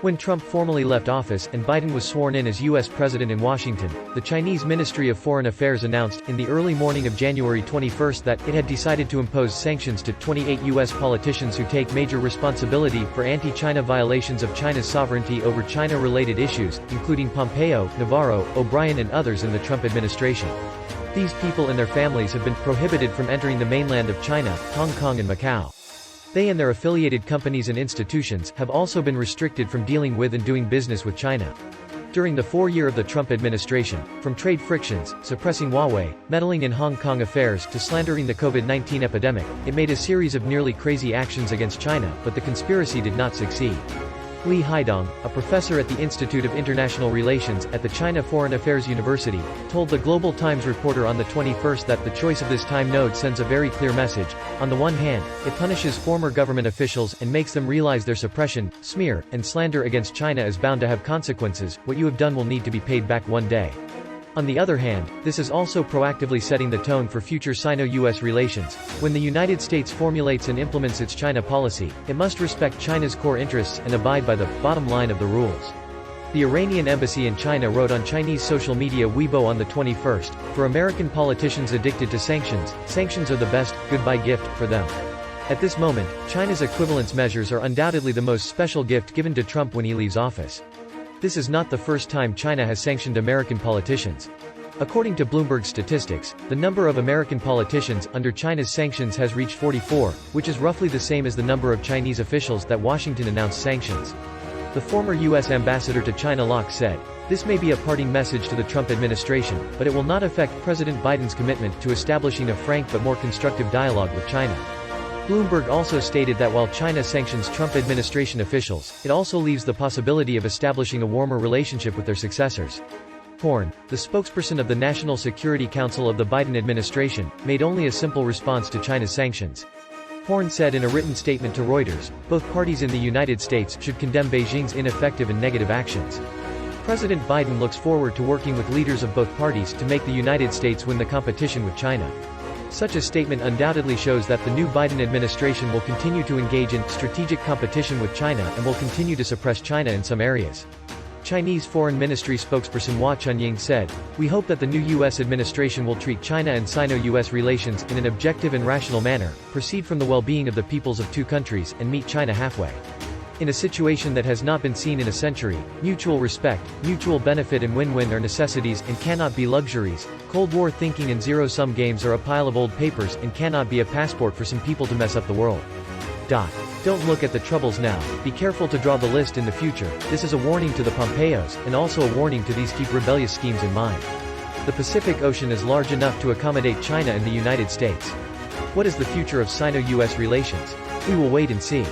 When Trump formally left office and Biden was sworn in as U.S. President in Washington, the Chinese Ministry of Foreign Affairs announced, in the early morning of January 21 that it had decided to impose sanctions to 28 U.S. politicians who take major responsibility for anti-China violations of China's sovereignty over China-related issues, including Pompeo, Navarro, O'Brien and others in the Trump administration. These people and their families have been prohibited from entering the mainland of China, Hong Kong and Macau. They and their affiliated companies and institutions have also been restricted from dealing with and doing business with China. During the 4-year of the Trump administration, from trade frictions, suppressing Huawei, meddling in Hong Kong affairs to slandering the COVID-19 epidemic, it made a series of nearly crazy actions against China, but the conspiracy did not succeed. Li Haidong, a professor at the Institute of International Relations at the China Foreign Affairs University, told the Global Times reporter on the 21st that the choice of this time node sends a very clear message. On the one hand, it punishes former government officials and makes them realize their suppression, smear, and slander against China is bound to have consequences. What you have done will need to be paid back one day. On the other hand, this is also proactively setting the tone for future Sino-US relations. When the United States formulates and implements its China policy, it must respect China's core interests and abide by the bottom line of the rules. The Iranian embassy in China wrote on Chinese social media Weibo on the 21st, for American politicians addicted to sanctions, sanctions are the best, goodbye gift, for them. At this moment, China's equivalence measures are undoubtedly the most special gift given to Trump when he leaves office. This is not the first time China has sanctioned American politicians. According to Bloomberg statistics, the number of American politicians under China's sanctions has reached 44, which is roughly the same as the number of Chinese officials that Washington announced sanctions. The former U.S. ambassador to China Locke said, "This may be a parting message to the Trump administration, but it will not affect President Biden's commitment to establishing a frank but more constructive dialogue with China." Bloomberg also stated that while China sanctions Trump administration officials, it also leaves the possibility of establishing a warmer relationship with their successors. Horn, the spokesperson of the National Security Council of the Biden administration, made only a simple response to China's sanctions. Horn said in a written statement to Reuters, both parties in the United States should condemn Beijing's ineffective and negative actions. President Biden looks forward to working with leaders of both parties to make the United States win the competition with China. Such a statement undoubtedly shows that the new Biden administration will continue to engage in strategic competition with China and will continue to suppress China in some areas. Chinese Foreign Ministry spokesperson Hua Chunying said, "We hope that the new U.S. administration will treat China and Sino-US relations in an objective and rational manner, proceed from the well-being of the peoples of two countries, and meet China halfway. In a situation that has not been seen in a century, mutual respect, mutual benefit and win-win are necessities and cannot be luxuries. Cold War thinking and zero-sum games are a pile of old papers and cannot be a passport for some people to mess up the world. Don't look at the troubles now, be careful to draw the list in the future. This is a warning to the Pompeos, and also a warning to these keep rebellious schemes in mind. The Pacific Ocean is large enough to accommodate China and the United States. What is the future of Sino-US relations? We will wait and see."